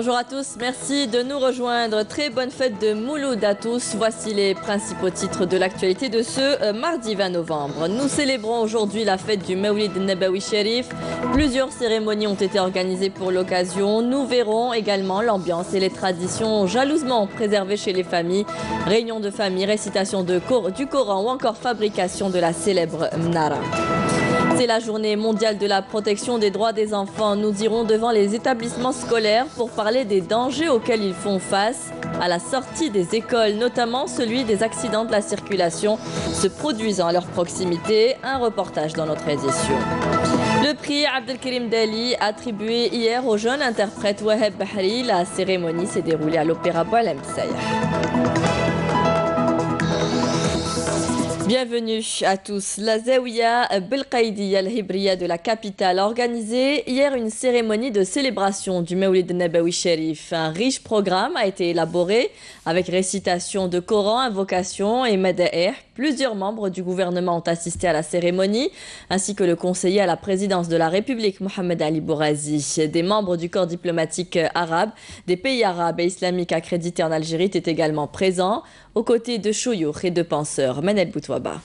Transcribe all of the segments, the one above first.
Bonjour à tous, merci de nous rejoindre. Très bonne fête de Mouloud à tous. Voici les principaux titres de l'actualité de ce mardi 20 novembre. Nous célébrons aujourd'hui la fête du Mawlid Nabawi Sharif. Plusieurs cérémonies ont été organisées pour l'occasion. Nous verrons également l'ambiance et les traditions jalousement préservées chez les familles. Réunions de famille, récitation du Coran ou encore fabrication de la célèbre Mnara. C'est la journée mondiale de la protection des droits des enfants. Nous irons devant les établissements scolaires pour parler des dangers auxquels ils font face à la sortie des écoles, notamment celui des accidents de la circulation se produisant à leur proximité. Un reportage dans notre édition. Le prix Abdelkarim Dali attribué hier au jeune interprète Waheb Bahri. La cérémonie s'est déroulée à l'Opéra Boualem Saïd. Bienvenue à tous. La Zawiya Belqaïdiya al-Hibriya de la capitale a organisé hier une cérémonie de célébration du Mawlid Nabawi Sharif. Un riche programme a été élaboré avec récitation de Coran, invocation et mada'ih. Plusieurs membres du gouvernement ont assisté à la cérémonie, ainsi que le conseiller à la présidence de la République, Mohamed Ali Bourazi. Des membres du corps diplomatique arabe, des pays arabes et islamiques accrédités en Algérie étaient également présents, aux côtés de chouyoukh et de penseurs. Manel Boutouaba.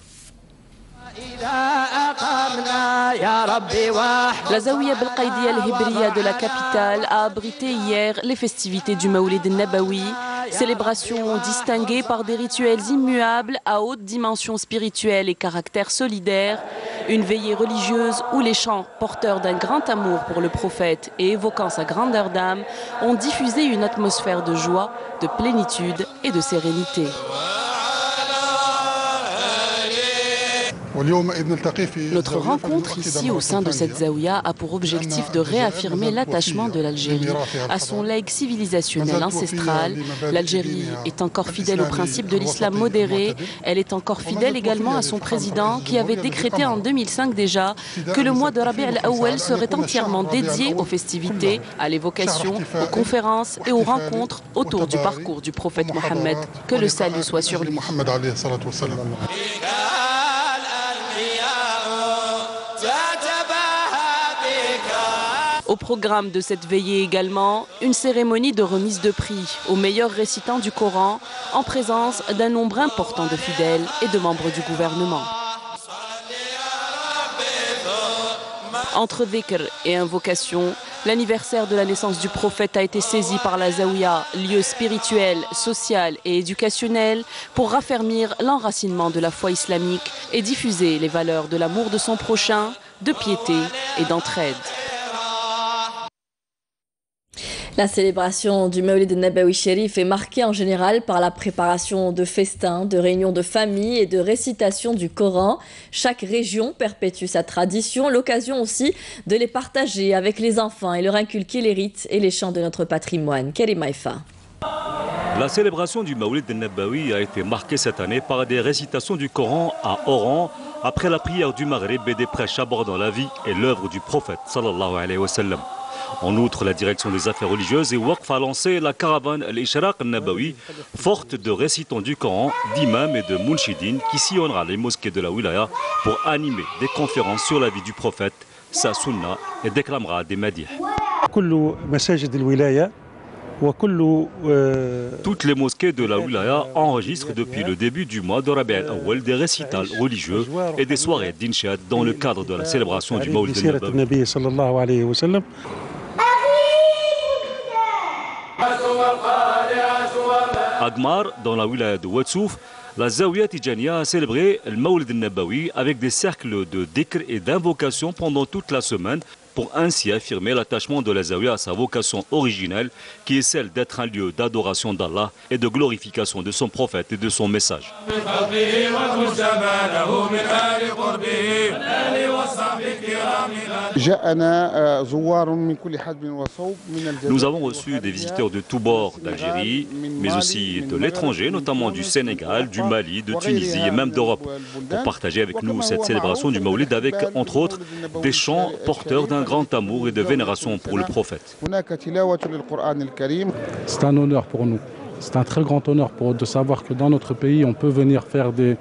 La Zawiya Belqaïdiya al-Hibriya de la capitale a abrité hier les festivités du Mawlid Nabawi, célébration distinguée par des rituels immuables à haute dimension spirituelle et caractère solidaire, une veillée religieuse où les chants porteurs d'un grand amour pour le prophète et évoquant sa grandeur d'âme ont diffusé une atmosphère de joie, de plénitude et de sérénité. Notre rencontre ici au sein de cette Zawiya a pour objectif de réaffirmer l'attachement de l'Algérie à son legs civilisationnel ancestral. L'Algérie est encore fidèle au principe de l'islam modéré. Elle est encore fidèle également à son président qui avait décrété en 2005 déjà que le mois de Rabi' al-Awwal serait entièrement dédié aux festivités, à l'évocation, aux conférences et aux rencontres autour du parcours du prophète Mohammed. Que le salut soit sur lui. Au programme de cette veillée également, une cérémonie de remise de prix aux meilleurs récitants du Coran en présence d'un nombre important de fidèles et de membres du gouvernement. Entre dhikr et invocation, l'anniversaire de la naissance du prophète a été saisi par la Zawiya, lieu spirituel, social et éducationnel, pour raffermir l'enracinement de la foi islamique et diffuser les valeurs de l'amour de son prochain, de piété et d'entraide. La célébration du Mawlid Nabawi Sharif est marquée en général par la préparation de festins, de réunions de famille et de récitation du Coran. Chaque région perpétue sa tradition, l'occasion aussi de les partager avec les enfants et leur inculquer les rites et les chants de notre patrimoine. Karim Haïfa. La célébration du Mawlid Nabawi a été marquée cette année par des récitations du Coran à Oran après la prière du Maghrib et des prêches abordant la vie et l'œuvre du prophète sallallahu alayhi wa sallam. En outre, la direction des affaires religieuses et Waqf a lancé la caravane Al-Ishraq Nabawi, forte de récitants du Coran, d'imams et de munshidines qui sillonnera les mosquées de la wilaya pour animer des conférences sur la vie du prophète, sa sunna et déclamera des madih. Toutes les mosquées de la wilaya enregistrent depuis le début du mois de Rabi' al-Awwal des récitals religieux et des soirées d'inshad dans le cadre de la célébration du Mawlid Nabawi. À Gmar, dans la wilaya de Ouadsouf, la Zawiya Tijaniya a célébré le Mawlid Nabawi avec des cercles de dhikr et d'invocation pendant toute la semaine pour ainsi affirmer l'attachement de la Zawiya à sa vocation originelle qui est celle d'être un lieu d'adoration d'Allah et de glorification de son prophète et de son message. Nous avons reçu des visiteurs de tous bords d'Algérie, mais aussi de l'étranger, notamment du Sénégal, du Mali, de Tunisie et même d'Europe, pour partager avec nous cette célébration du Mawlid avec, entre autres, des chants porteurs d'un grand amour et de vénération pour le prophète. C'est un honneur pour nous. C'est un très grand honneur de savoir que dans notre pays, on peut venir faire des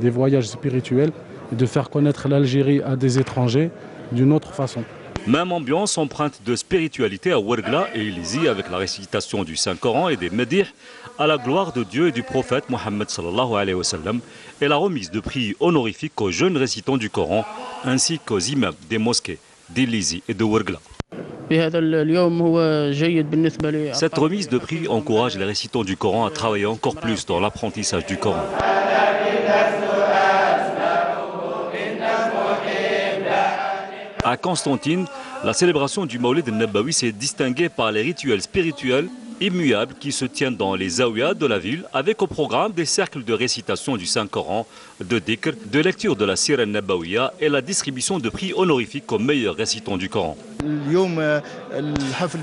voyages spirituels et de faire connaître l'Algérie à des étrangers d'une autre façon. Même ambiance empreinte de spiritualité à Ouergla et Ilizi avec la récitation du Saint-Coran et des Médih à la gloire de Dieu et du prophète Mohammed sallallahu alayhi wa sallam et la remise de prix honorifiques aux jeunes récitants du Coran ainsi qu'aux imams des mosquées d'Ilizi et de Ouergla. Cette remise de prix encourage les récitants du Coran à travailler encore plus dans l'apprentissage du Coran. À Constantine, la célébration du Mawlid al-Nabawi s'est distinguée par les rituels spirituels immuables qui se tiennent dans les zawiyas de la ville, avec au programme des cercles de récitation du Saint-Coran, de dhikr, de lecture de la Sira al-Nabawiya et la distribution de prix honorifiques aux meilleurs récitants du Coran.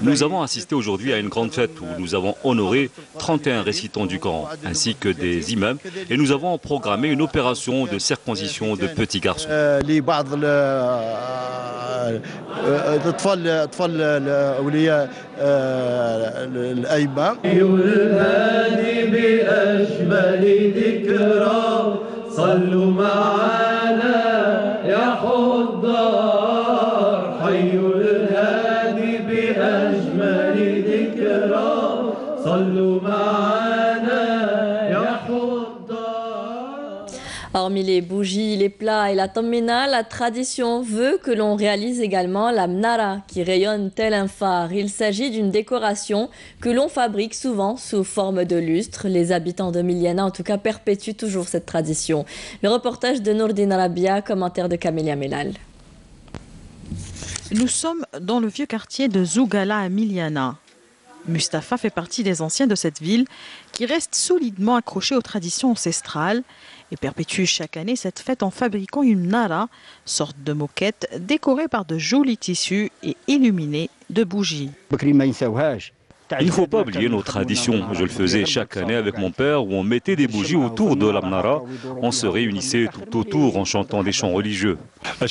Nous avons assisté aujourd'hui à une grande fête où nous avons honoré 31 récitants du Coran, ainsi que des imams, et nous avons programmé une opération de circoncision de petits garçons. Hormis les bougies, les plats et la tammina, la tradition veut que l'on réalise également la mnara qui rayonne tel un phare. Il s'agit d'une décoration que l'on fabrique souvent sous forme de lustre. Les habitants de Miliana, en tout cas, perpétuent toujours cette tradition. Le reportage de Nourdine Arabia, commentaire de Camélia Melal. Nous sommes dans le vieux quartier de Zougala à Miliana. Mustapha fait partie des anciens de cette ville qui restent solidement accrochés aux traditions ancestrales et perpétue chaque année cette fête en fabriquant une nara, sorte de moquette décorée par de jolis tissus et illuminée de bougies. Il ne faut pas oublier nos traditions. Je le faisais chaque année avec mon père où on mettait des bougies autour de la mnara. On se réunissait tout autour en chantant des chants religieux. Le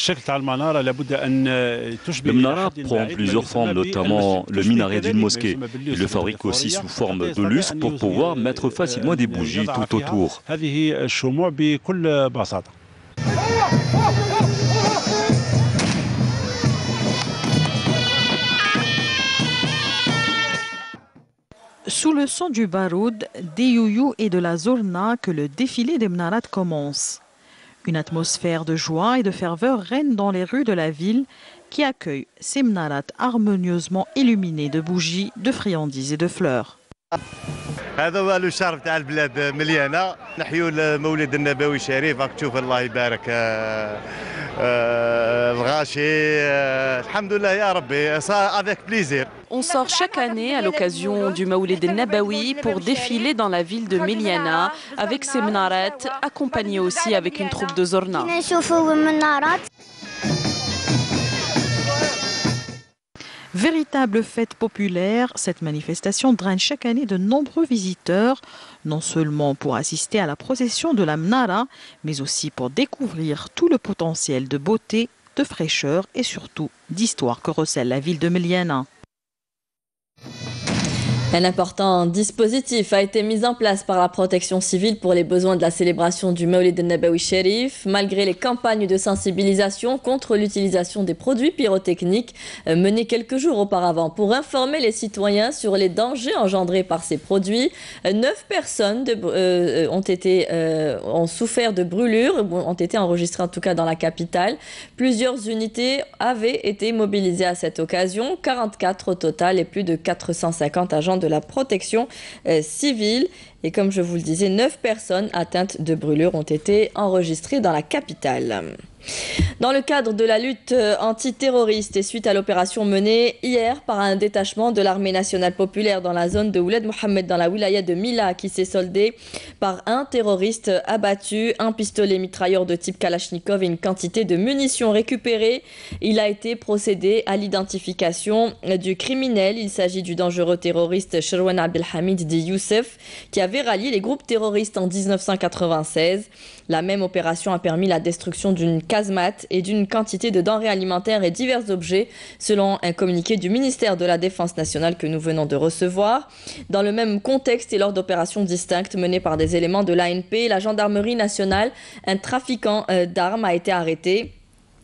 mnara prend plusieurs formes, notamment le minaret d'une mosquée. Il le fabrique aussi sous forme de lustre pour pouvoir mettre facilement des bougies tout autour. Sous le son du baroud, des youyous et de la zourna que le défilé des mnarat commence. Une atmosphère de joie et de ferveur règne dans les rues de la ville qui accueillent ces mnarat harmonieusement illuminés de bougies, de friandises et de fleurs. هذا هو الشهر بتاع البلاد مليانه نحيوا المولد النبوي الشريف راك تشوف الله يبارك الغاشي الحمد لله يا ربي avec plaisir. On sort chaque année à l'occasion du Mawlid al-Nabawi pour défiler dans la ville de Miliana avec ses mnarat, accompagnés aussi avec une troupe de zorna. Véritable fête populaire, cette manifestation draine chaque année de nombreux visiteurs, non seulement pour assister à la procession de la Mnara, mais aussi pour découvrir tout le potentiel de beauté, de fraîcheur et surtout d'histoire que recèle la ville de Miliana. Un important dispositif a été mis en place par la protection civile pour les besoins de la célébration du Mawlid al-Nabawi Sharif, malgré les campagnes de sensibilisation contre l'utilisation des produits pyrotechniques menées quelques jours auparavant. Pour informer les citoyens sur les dangers engendrés par ces produits, 9 personnes ont souffert de brûlures, ont été enregistrées en tout cas dans la capitale. Plusieurs unités avaient été mobilisées à cette occasion, 44 au total et plus de 450 agents de la protection civile. Et comme je vous le disais, 9 personnes atteintes de brûlures ont été enregistrées dans la capitale. Dans le cadre de la lutte antiterroriste et suite à l'opération menée hier par un détachement de l'armée nationale populaire dans la zone de Ouled Mohamed dans la wilaya de Mila qui s'est soldée par un terroriste abattu, un pistolet mitrailleur de type Kalachnikov et une quantité de munitions récupérées. Il a été procédé à l'identification du criminel. Il s'agit du dangereux terroriste Sherwan Abdelhamid dit Youssef qui avait rallié les groupes terroristes en 1996. La même opération a permis la destruction d'une casemate et d'une quantité de denrées alimentaires et divers objets, selon un communiqué du ministère de la Défense nationale que nous venons de recevoir. Dans le même contexte et lors d'opérations distinctes menées par des éléments de l'ANP, la gendarmerie nationale, un trafiquant d'armes a été arrêté.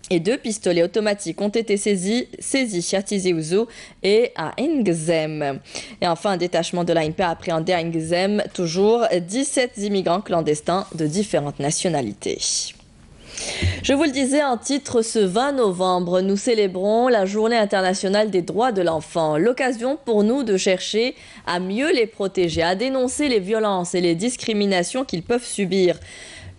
Et 2 pistolets automatiques ont été saisis à Tizi Ouzou et à Ngzem. Et enfin, un détachement de l'ANP a appréhendé à Ngzem toujours 17 immigrants clandestins de différentes nationalités. Je vous le disais en titre, ce 20 novembre, nous célébrons la Journée internationale des droits de l'enfant. L'occasion pour nous de chercher à mieux les protéger, à dénoncer les violences et les discriminations qu'ils peuvent subir.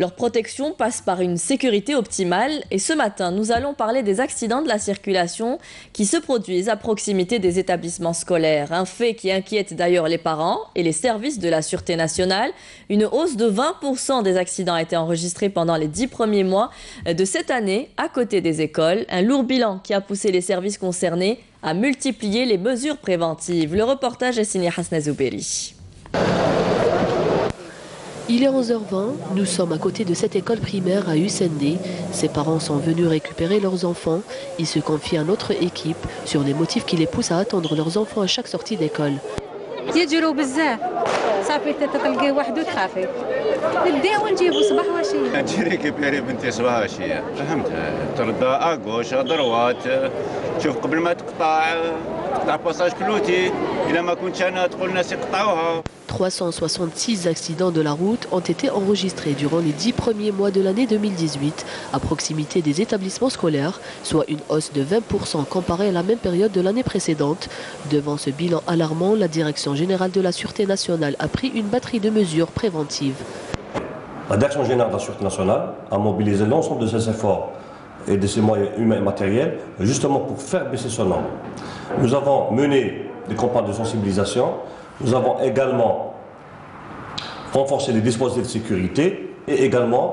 Leur protection passe par une sécurité optimale et ce matin, nous allons parler des accidents de la circulation qui se produisent à proximité des établissements scolaires. Un fait qui inquiète d'ailleurs les parents et les services de la Sûreté nationale. Une hausse de 20% des accidents a été enregistrée pendant les 10 premiers mois de cette année à côté des écoles. Un lourd bilan qui a poussé les services concernés à multiplier les mesures préventives. Le reportage est signé Hasna Zouberi. Il est 11h20, nous sommes à côté de cette école primaire à Usende. Ses parents sont venus récupérer leurs enfants. Ils se confient à notre équipe sur les motifs qui les poussent à attendre leurs enfants à chaque sortie d'école. شوف قبل ما تقطع باساج كلوتي الا ما كنتش انا تقول الناس يقطعوها. 366 accidents de la route ont été enregistrés durant les 10 premiers mois de l'année 2018 à proximité des établissements scolaires, soit une hausse de 20% comparée à la même période de l'année précédente. Devant ce bilan alarmant, la Direction générale de la Sûreté nationale a pris une batterie de mesures préventives. La Direction générale de la Sûreté nationale a mobilisé l'ensemble de ses efforts et de ses moyens humains et matériels, justement pour faire baisser ce nombre. Nous avons mené des campagnes de sensibilisation, nous avons également renforcé les dispositifs de sécurité et également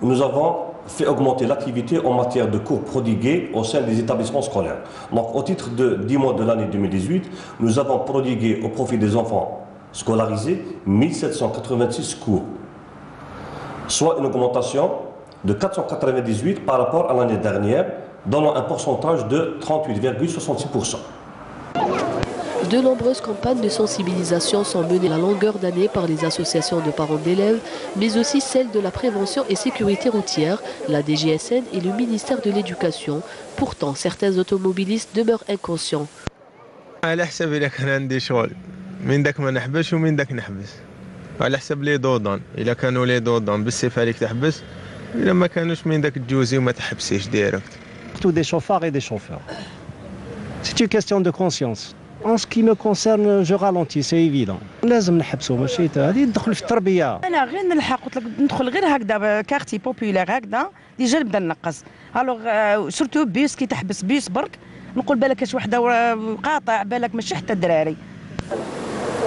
nous avons fait augmenter l'activité en matière de cours prodigués au sein des établissements scolaires. Donc au titre de 10 mois de l'année 2018, nous avons prodigué au profit des enfants scolarisés 1786 cours, soit une augmentation de 498 par rapport à l'année dernière, donnant un pourcentage de 38,66%. De nombreuses campagnes de sensibilisation sont menées à longueur d'année par les associations de parents d'élèves, mais aussi celles de la prévention et sécurité routière, la DGSN et le ministère de l'Éducation. Pourtant, certains automobilistes demeurent inconscients. على حسب إذا كان عندي شغل من داك ما نحبس ومن داك نحبس على حسب لي دودان إذا كانوا لي دودان بالسيف عليك تحبس إذا ما كانوش من داك تجوزي وما تحبسيش ديريكت. Tous des chauffards et des chauffeurs. C'est une question de conscience. En ce qui me concerne, je ralentis, c'est évident. لازم نحبسوا ماشي هذه تدخل في التربيه. انا غير نلحق قلت لك ندخل غير هكذا كارتي بوبولير هكذا ديجا نبدا ننقص. الوغ سورتو بيس كي تحبس بيس برك نقول بالك كاش وحده قاطع بالك ماشي حتى الدراري.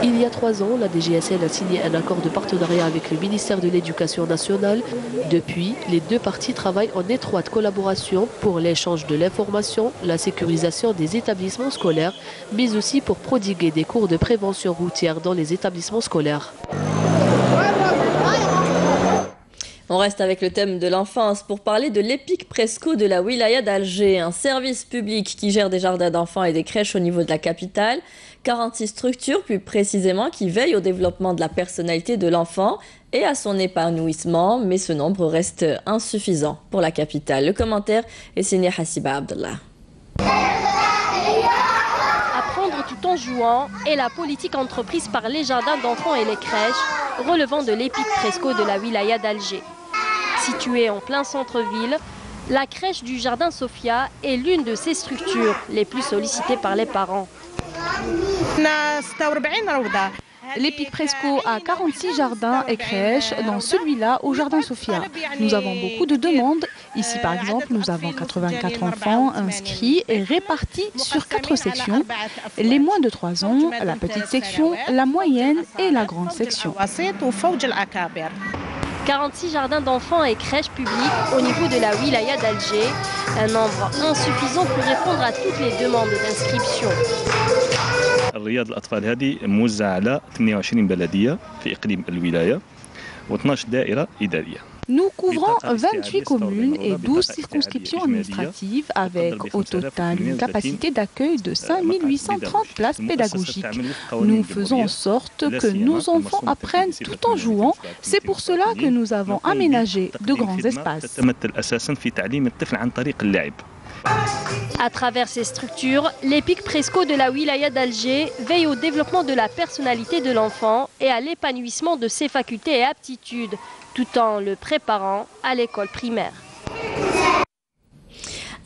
Il y a 3 ans, la DGSN a signé un accord de partenariat avec le ministère de l'Éducation nationale. Depuis, les deux parties travaillent en étroite collaboration pour l'échange de l'information, la sécurisation des établissements scolaires, mais aussi pour prodiguer des cours de prévention routière dans les établissements scolaires. On reste avec le thème de l'enfance pour parler de l'EPIC Presco de la Wilaya d'Alger, un service public qui gère des jardins d'enfants et des crèches au niveau de la capitale. 46 structures plus précisément qui veillent au développement de la personnalité de l'enfant et à son épanouissement, mais ce nombre reste insuffisant pour la capitale. Le commentaire est signé Hassiba Abdallah. Apprendre tout en jouant est la politique entreprise par les jardins d'enfants et les crèches relevant de l'EPIC Presco de la Wilaya d'Alger. Située en plein centre-ville, la crèche du jardin Sophia est l'une de ces structures les plus sollicitées par les parents. L'EPIC Presco a 46 jardins et crèches, dans celui-là au jardin Sophia. Nous avons beaucoup de demandes. Ici par exemple, nous avons 84 enfants inscrits et répartis sur 4 sections. Les moins de 3 ans, la petite section, la moyenne et la grande section. 46 jardins d'enfants et crèches publiques au niveau de la Wilaya d'Alger, un nombre insuffisant pour répondre à toutes les demandes d'inscription. رياض الأطفال هذه موزعة على 28 بلدية في إقليم الولاية و12 دائرة إدارية. Nous couvrons 28 communes et 12 circonscriptions administratives avec au total une capacité d'accueil de 5830 places pédagogiques. Nous faisons en sorte que nos enfants apprennent tout en jouant. C'est pour cela que nous avons aménagé de grands espaces. À travers ces structures, l'EPIC Presco de la wilaya d'Alger veille au développement de la personnalité de l'enfant et à l'épanouissement de ses facultés et aptitudes, tout en le préparant à l'école primaire.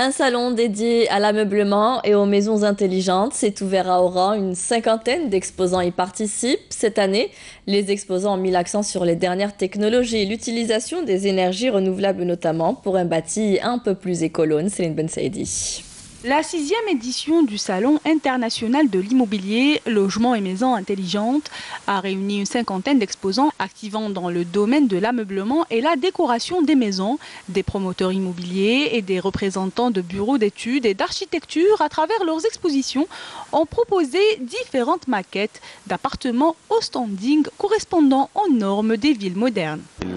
Un salon dédié à l'ameublement et aux maisons intelligentes s'est ouvert à Oran. Une cinquantaine d'exposants y participent. Cette année, les exposants ont mis l'accent sur les dernières technologies et l'utilisation des énergies renouvelables notamment pour un bâti un peu plus écolo. Céline Ben Saïdi. La 6e édition du Salon international de l'immobilier, logement et maisons intelligentes a réuni une cinquantaine d'exposants activant dans le domaine de l'ameublement et la décoration des maisons, des promoteurs immobiliers et des représentants de bureaux d'études et d'architecture. À travers leurs expositions, ont proposé différentes maquettes d'appartements au standing correspondant aux normes des villes modernes. C'est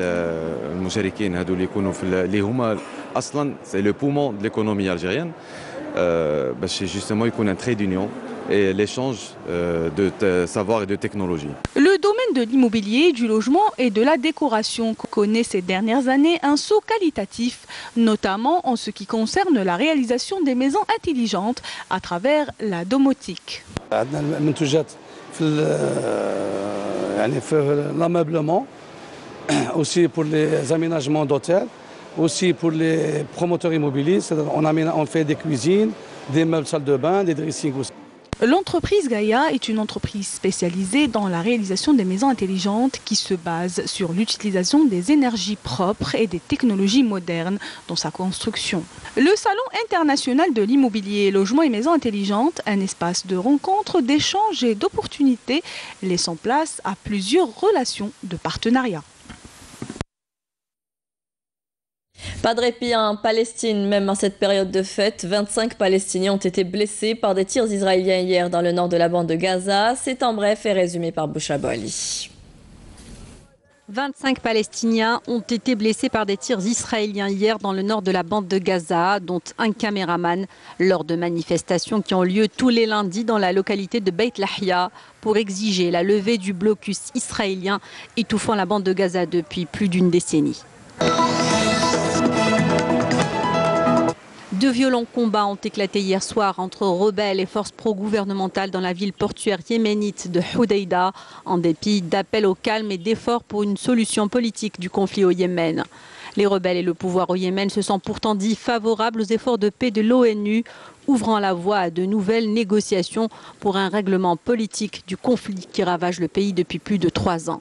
le poumon de l'économie algérienne. C'est justement qu'il y a un trait d'union et l'échange de savoir et de technologie. Le domaine de l'immobilier, du logement et de la décoration connaît ces dernières années un saut qualitatif, notamment en ce qui concerne la réalisation des maisons intelligentes à travers la domotique. L'ameublement, aussi pour les aménagements d'hôtels. Aussi pour les promoteurs immobiliers, on fait des cuisines, des meubles salle de bain, des dressings aussi. L'entreprise Gaïa est une entreprise spécialisée dans la réalisation des maisons intelligentes qui se base sur l'utilisation des énergies propres et des technologies modernes dans sa construction. Le Salon international de l'immobilier, logement et maisons intelligentes, un espace de rencontre, d'échange et d'opportunités, laissant place à plusieurs relations de partenariat. Pas de répit en Palestine, même en cette période de fête. 25 Palestiniens ont été blessés par des tirs israéliens hier dans le nord de la bande de Gaza. C'est en bref et résumé par Bouchabo Ali. 25 Palestiniens ont été blessés par des tirs israéliens hier dans le nord de la bande de Gaza, dont un caméraman, lors de manifestations qui ont lieu tous les lundis dans la localité de Beit Lahia pour exiger la levée du blocus israélien étouffant la bande de Gaza depuis plus d'une décennie. De violents combats ont éclaté hier soir entre rebelles et forces pro-gouvernementales dans la ville portuaire yéménite de Hodeïda, en dépit d'appels au calme et d'efforts pour une solution politique du conflit au Yémen. Les rebelles et le pouvoir au Yémen se sont pourtant dit favorables aux efforts de paix de l'ONU, ouvrant la voie à de nouvelles négociations pour un règlement politique du conflit qui ravage le pays depuis plus de 3 ans.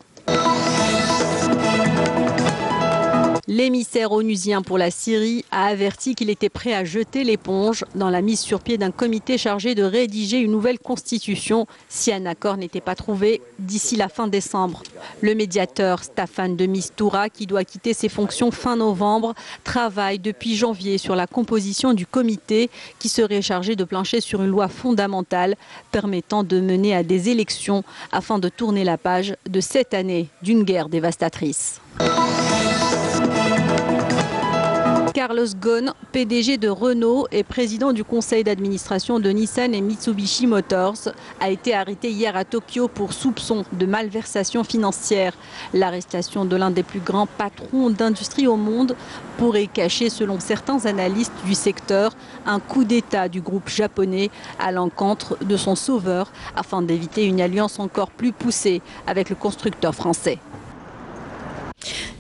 L'émissaire onusien pour la Syrie a averti qu'il était prêt à jeter l'éponge dans la mise sur pied d'un comité chargé de rédiger une nouvelle constitution si un accord n'était pas trouvé d'ici la fin décembre. Le médiateur Staffan de Mistura, qui doit quitter ses fonctions fin novembre, travaille depuis janvier sur la composition du comité qui serait chargé de plancher sur une loi fondamentale permettant de mener à des élections afin de tourner la page de 7 années d'une guerre dévastatrice. Carlos Ghosn, PDG de Renault et président du conseil d'administration de Nissan et Mitsubishi Motors, a été arrêté hier à Tokyo pour soupçon de malversation financière. L'arrestation de l'un des plus grands patrons d'industrie au monde pourrait cacher, selon certains analystes du secteur, un coup d'État du groupe japonais à l'encontre de son sauveur afin d'éviter une alliance encore plus poussée avec le constructeur français.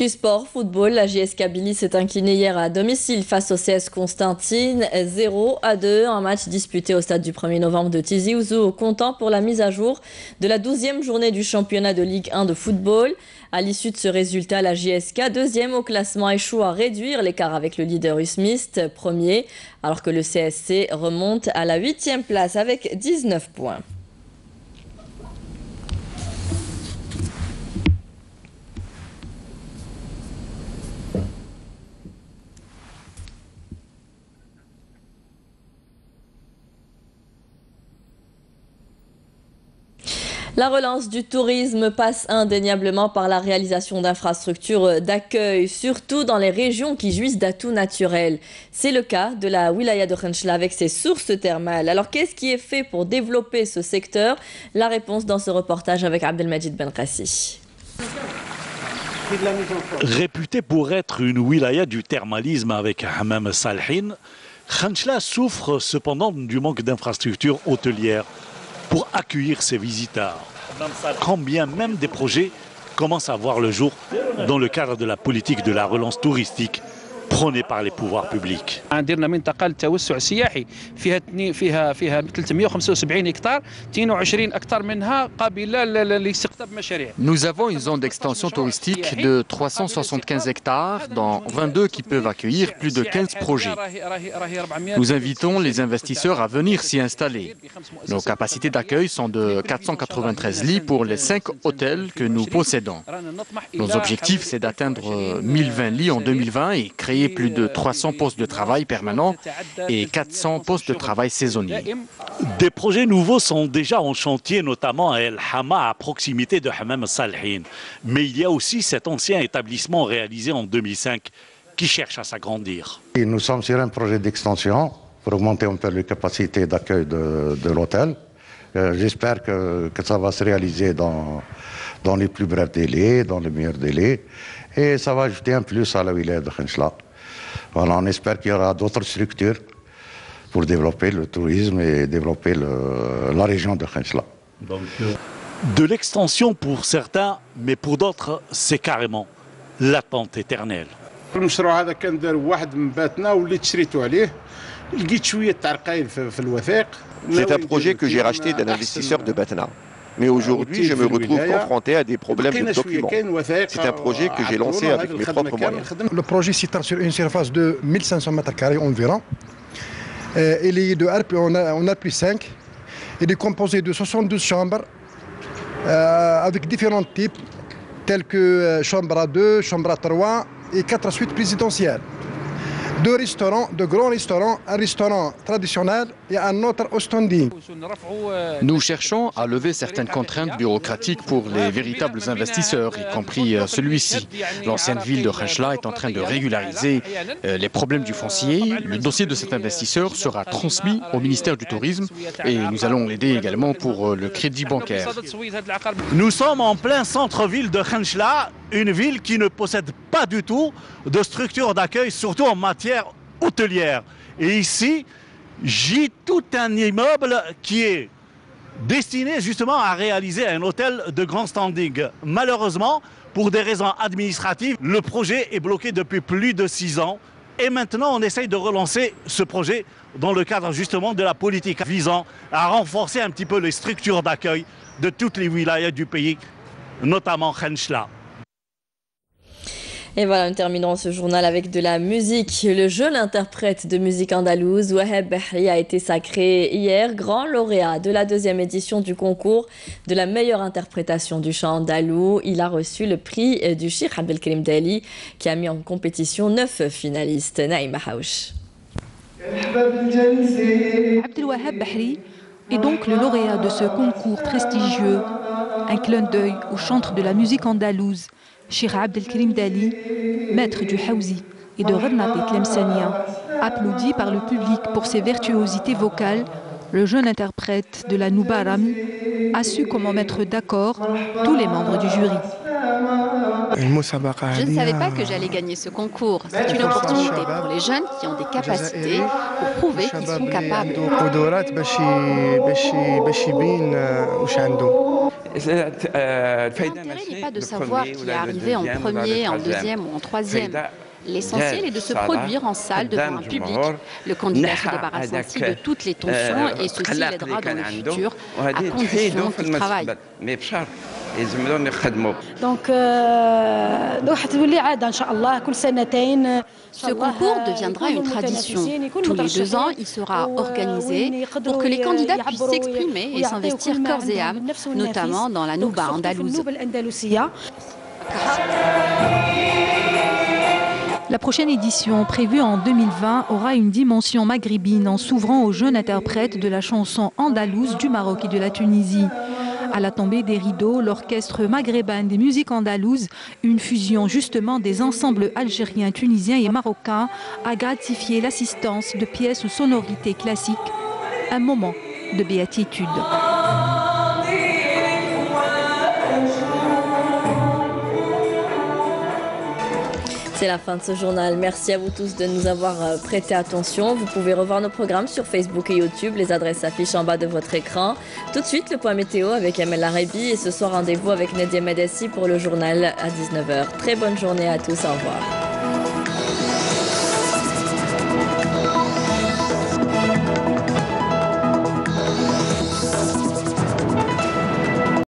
Du sport, football, la JS Kabylie s'est inclinée hier à domicile face au CS Constantine, 0-2, un match disputé au stade du 1er novembre de Tizi Ouzou, comptant pour la mise à jour de la 12e journée du championnat de Ligue 1 de football. À l'issue de ce résultat, la JSK, deuxième au classement, échoue à réduire l'écart avec le leader Usmist, premier, alors que le CSC remonte à la 8e place avec 19 points. La relance du tourisme passe indéniablement par la réalisation d'infrastructures d'accueil, surtout dans les régions qui jouissent d'atouts naturels. C'est le cas de la wilaya de Khenchela avec ses sources thermales. Alors qu'est-ce qui est fait pour développer ce secteur? La réponse dans ce reportage avec Abdelmajid Benqassi. Réputée pour être une wilaya du thermalisme avec Hammam Salhin, Khenchela souffre cependant du manque d'infrastructures hôtelières pour accueillir ses visiteurs. Quand bien même des projets commencent à voir le jour dans le cadre de la politique de la relance touristique prônée par les pouvoirs publics. عندنا منطقة للتوسع السياحي فيها 375 هكتار 22 أكثر منها قابلة لاستقطاب مشاريع. Nous avons une zone d'extension touristique de 375 hectares, dont 22 qui peuvent accueillir plus de 15 projets. Nous invitons les investisseurs à venir s'y installer. Nos capacités d'accueil sont de 493 lits pour les 5 hôtels que nous possédons. Nos objectifs, c'est d'atteindre 1020 lits en 2020 et créer plus de 300 postes de travail permanents et 400 postes de travail saisonniers. Des projets nouveaux sont déjà en chantier, notamment à El Hama, à proximité de Hammam Salhin. Mais il y a aussi cet ancien établissement réalisé en 2005 qui cherche à s'agrandir. Nous sommes sur un projet d'extension pour augmenter un peu les capacités d'accueil de l'hôtel. J'espère que ça va se réaliser dans les plus brefs délais, dans les meilleurs délais. Et ça va ajouter un plus à la wilaya de Khenchela. Voilà, on espère qu'il y aura d'autres structures pour développer le tourisme et développer la région de Khenchela. De l'extension pour certains, mais pour d'autres, c'est carrément l'attente éternelle. C'est un projet que j'ai racheté d'un investisseur de Batna. Mais aujourd'hui, je me retrouve confronté à des problèmes de documents. C'est un projet que j'ai lancé avec mes propres moyens. Le projet s'étend sur une surface de 1500 mètres carrés environ. Il est de R+, on a plus 5. Il est composé de 72 chambres avec différents types, tels que chambre à 2, chambre à 3 et 4 suites présidentielles. 2 restaurants, 2 grands restaurants, un restaurant traditionnel et un autre au standing. Nous cherchons à lever certaines contraintes bureaucratiques pour les véritables investisseurs, y compris celui-ci. L'ancienne ville de Khenchela est en train de régulariser les problèmes du foncier. Le dossier de cet investisseur sera transmis au ministère du Tourisme et nous allons l'aider également pour le crédit bancaire. Nous sommes en plein centre-ville de Khenchela, une ville qui ne possède pas du tout de structure d'accueil, surtout en matière hôtelière. Et ici, j'ai tout un immeuble qui est destiné justement à réaliser un hôtel de grand standing. Malheureusement, pour des raisons administratives, le projet est bloqué depuis plus de 6 ans. Et maintenant, on essaye de relancer ce projet dans le cadre justement de la politique visant à renforcer un petit peu les structures d'accueil de toutes les wilayas du pays, notamment Khenchela. Et voilà, nous terminons ce journal avec de la musique. Le jeune interprète de musique andalouse, Waheb Bahri, a été sacré hier grand lauréat de la 2e édition du concours de la meilleure interprétation du chant andalou. Il a reçu le prix du Cheikh Abdelkarim Dali, qui a mis en compétition 9 finalistes. Naïma Haouch. Abdelwahab Bahri est donc le lauréat de ce concours prestigieux. Un clin d'œil au chantre de la musique andalouse, Cheikh Abdelkarim Dali, maître du Hawzi et de Radnat et Tlemcenia. Applaudi par le public pour ses virtuosités vocales, le jeune interprète de la Nouba Raml a su comment mettre d'accord tous les membres du jury. Je ne savais pas que j'allais gagner ce concours. C'est une opportunité pour les jeunes qui ont des capacités pour prouver qu'ils sont capables. L'intérêt n'est pas de savoir qui est arrivé en premier, en deuxième ou en troisième. L'essentiel est de se produire en salle devant un public. Le candidat se débarrasse ainsi de toutes les tensions et ceci l'aidera dans le futur, à condition qu'il travaille. Donc, ce concours deviendra une tradition. Tous les 2 ans, il sera organisé pour que les candidats puissent s'exprimer et s'investir corps et âme, notamment dans la Nouba andalouse. La prochaine édition, prévue en 2020, aura une dimension maghrébine en s'ouvrant aux jeunes interprètes de la chanson andalouse du Maroc et de la Tunisie. À la tombée des rideaux, l'orchestre maghrébin des musiques andalouses, une fusion justement des ensembles algériens, tunisiens et marocains, a gratifié l'assistance de pièces ou sonorités classiques. Un moment de béatitude. C'est la fin de ce journal. Merci à vous tous de nous avoir prêté attention. Vous pouvez revoir nos programmes sur Facebook et YouTube. Les adresses s'affichent en bas de votre écran. Tout de suite, le point météo avec Amel Arabi. Et ce soir, rendez-vous avec Nadia Medessi pour le journal à 19h. Très bonne journée à tous. Au revoir.